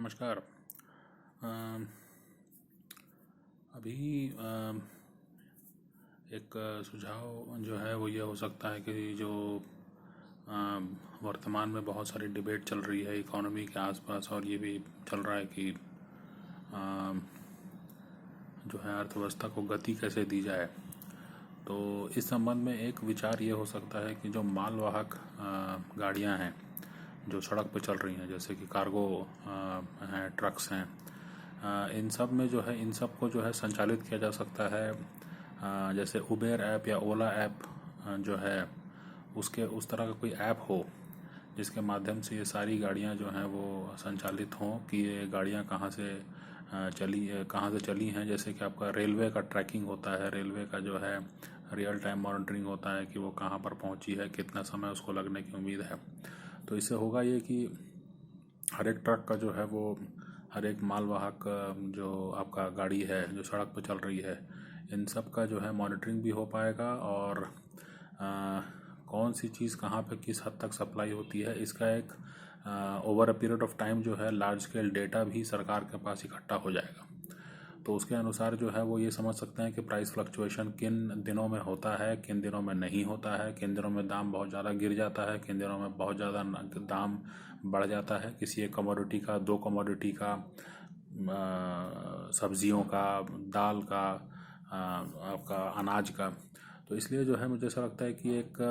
नमस्कार। अभी एक सुझाव जो है वो ये हो सकता है कि जो वर्तमान में बहुत सारी डिबेट चल रही है इकोनॉमी के आसपास, और ये भी चल रहा है कि जो है अर्थव्यवस्था को गति कैसे दी जाए। तो इस संबंध में एक विचार ये हो सकता है कि जो मालवाहक गाड़ियां हैं जो सड़क पर चल रही हैं, जैसे कि कार्गो हैं, ट्रक्स हैं, इन सब में जो है इन सब को जो है संचालित किया जा सकता है। जैसे उबेर ऐप या ओला ऐप जो है उसके उस तरह का कोई ऐप हो जिसके माध्यम से ये सारी गाड़ियां जो हैं वो संचालित हों कि ये गाड़ियां कहाँ से चली हैं। जैसे कि आपका रेलवे का ट्रैकिंग होता है, रेलवे का जो है रियल टाइम मॉनिटरिंग होता है कि वो कहाँ पर पहुंची है, कितना समय उसको लगने की उम्मीद है। तो इससे होगा ये कि हर एक ट्रक का जो है वो, हर एक मालवाहक जो आपका गाड़ी है जो सड़क पर चल रही है, इन सब का जो है मॉनिटरिंग भी हो पाएगा। और कौन सी चीज़ कहाँ पे किस हद तक सप्लाई होती है, इसका एक over a period of time जो है लार्ज स्केल डेटा भी सरकार के पास इकट्ठा हो जाएगा। तो उसके अनुसार जो है वो ये समझ सकते हैं कि प्राइस फ्लक्चुएशन किन दिनों में होता है, किन दिनों में नहीं होता है, किन दिनों में दाम बहुत ज़्यादा गिर जाता है, किन दिनों में बहुत ज़्यादा दाम बढ़ जाता है किसी एक कमोडिटी का, दो कमोडिटी का, सब्जियों का, दाल का, आपका अनाज का। तो इसलिए जो है मुझे ऐसा लगता है कि एक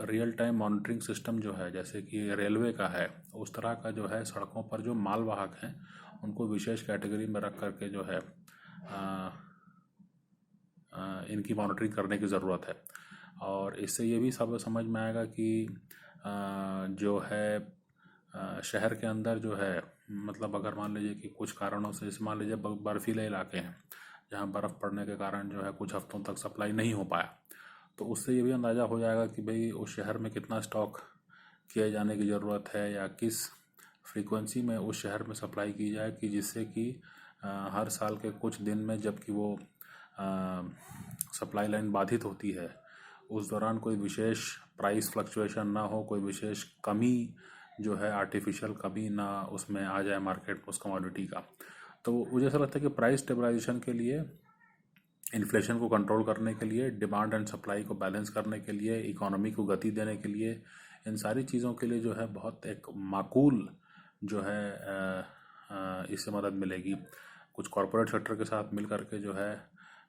रियल टाइम मॉनिटरिंग सिस्टम जो है जैसे कि रेलवे का है, उस तरह का जो है सड़कों पर जो मालवाहक हैं उनको विशेष कैटेगरी में रख करके जो है इनकी मॉनिटरिंग करने की ज़रूरत है। और इससे ये भी सब समझ में आएगा कि जो है शहर के अंदर जो है, मतलब अगर मान लीजिए कि कुछ कारणों से, जैसे मान लीजिए बर्फीले इलाके हैं जहाँ बर्फ़ पड़ने के कारण जो है कुछ हफ्तों तक सप्लाई नहीं हो पाया, तो उससे ये भी अंदाज़ा हो जाएगा कि भाई उस शहर में कितना स्टॉक किए जाने की ज़रूरत है या किस फ्रीक्वेंसी में उस शहर में सप्लाई की जाए कि जिससे कि हर साल के कुछ दिन में जबकि वो सप्लाई लाइन बाधित होती है उस दौरान कोई विशेष प्राइस फ्लक्चुएशन ना हो, कोई विशेष कमी जो है आर्टिफिशियल कमी ना उसमें आ जाए मार्केट में उस कमोडिटी का। तो मुझे ऐसा लगता है कि प्राइस स्टेबलाइजेशन के लिए, इन्फ्लेशन को कंट्रोल करने के लिए, डिमांड एंड सप्लाई को बैलेंस करने के लिए, इकोनॉमी को गति देने के लिए, इन सारी चीज़ों के लिए जो है बहुत एक माकूल जो है इससे मदद मिलेगी। कुछ कॉरपोरेट सेक्टर के साथ मिल करके जो है,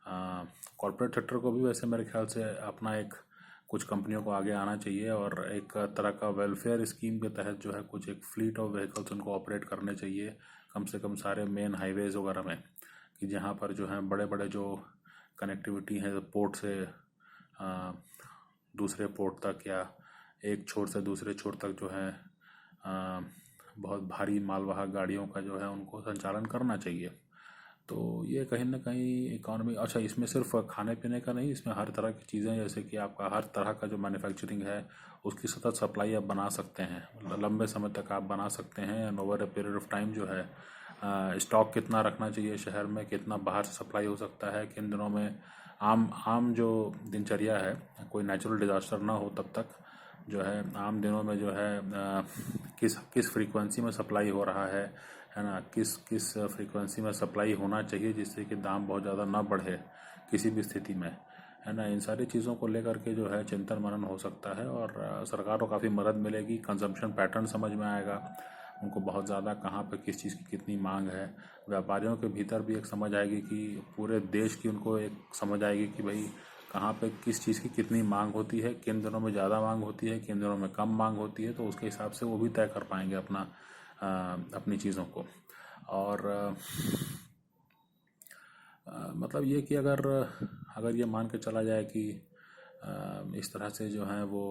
कॉरपोरेट सेक्टर को भी वैसे मेरे ख्याल से अपना एक कुछ कंपनियों को आगे आना चाहिए और एक तरह का वेलफेयर स्कीम के तहत जो है कुछ एक फ्लीट ऑफ व्हीकल्स उनको ऑपरेट करने चाहिए, कम से कम सारे मेन हाईवेज़ वगैरह में, कि जहाँ पर जो है बड़े बड़े जो कनेक्टिविटी है पोर्ट से दूसरे पोर्ट तक या एक छोर से दूसरे छोर तक जो है बहुत भारी मालवाहक गाड़ियों का जो है उनको संचालन करना चाहिए। तो ये कहीं ना कहीं इकोनॉमी, अच्छा इसमें सिर्फ खाने पीने का नहीं, इसमें हर तरह की चीज़ें, जैसे कि आपका हर तरह का जो मैन्युफैक्चरिंग है उसकी सतत सप्लाई आप बना सकते हैं, मतलब लंबे समय तक आप बना सकते हैं। And over a period of time जो है स्टॉक कितना रखना चाहिए शहर में, कितना बाहर से सप्लाई हो सकता है, किन दिनों में आम आम जो दिनचर्या है, कोई नेचुरल डिजास्टर ना हो तब तक जो है आम दिनों में जो है किस किस फ्रीक्वेंसी में सप्लाई हो रहा है ना, किस किस फ्रीक्वेंसी में सप्लाई होना चाहिए जिससे कि दाम बहुत ज़्यादा ना बढ़े किसी भी स्थिति में, है ना। इन सारी चीज़ों को लेकर के जो है चिंतन मनन हो सकता है और सरकार को काफ़ी मदद मिलेगी। कंजम्पशन पैटर्न समझ में आएगा उनको, बहुत ज़्यादा कहाँ पे किस चीज़ की कितनी मांग है। व्यापारियों के भीतर भी एक समझ आएगी कि पूरे देश की उनको एक समझ आएगी कि भाई कहाँ पे किस चीज़ की कितनी मांग होती है, किन दिनों में ज़्यादा मांग होती है, किन दिनों में कम मांग होती है। तो उसके हिसाब से वो भी तय कर पाएंगे अपनी चीज़ों को। और मतलब ये कि अगर अगर ये मान के चला जाए कि इस तरह से जो है वो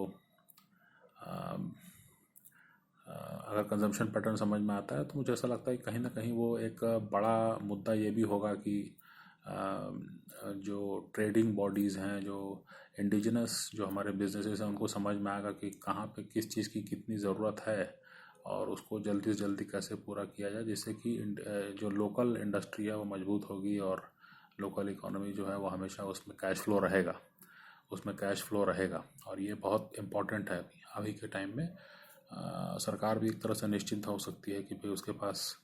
अगर कंजम्पशन पैटर्न समझ में आता है तो मुझे ऐसा लगता है कि कहीं ना कहीं वो एक बड़ा मुद्दा ये भी होगा कि जो ट्रेडिंग बॉडीज़ हैं, जो इंडिजिनस जो हमारे बिजनेसेस हैं, उनको समझ में आएगा कि कहाँ पे किस चीज़ की कितनी ज़रूरत है और उसको जल्दी से जल्दी कैसे पूरा किया जाए, जिससे कि जो लोकल इंडस्ट्री है वो मजबूत होगी और लोकल इकोनॉमी जो है वो हमेशा उसमें कैश फ्लो रहेगा, उसमें कैश फ्लो रहेगा। और ये बहुत इम्पोर्टेंट है अभी के टाइम में। सरकार भी एक तरह से निश्चिंत हो सकती है कि भाई उसके पास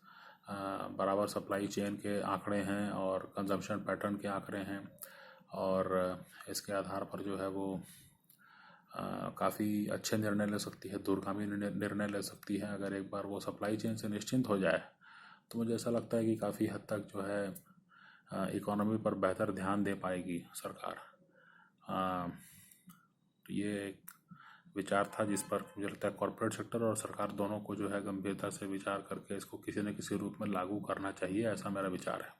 बराबर सप्लाई चेन के आंकड़े हैं और कंजम्पशन पैटर्न के आंकड़े हैं, और इसके आधार पर जो है वो काफ़ी अच्छे निर्णय ले सकती है, दूरगामी निर्णय ले सकती है। अगर एक बार वो सप्लाई चेन से निश्चिंत हो जाए तो मुझे ऐसा लगता है कि काफ़ी हद तक जो है इकोनॉमी पर बेहतर ध्यान दे पाएगी सरकार। तो ये एक विचार था जिस पर मुझे लगता है कॉरपोरेट सेक्टर और सरकार दोनों को जो है गंभीरता से विचार करके इसको किसी न किसी रूप में लागू करना चाहिए, ऐसा मेरा विचार है।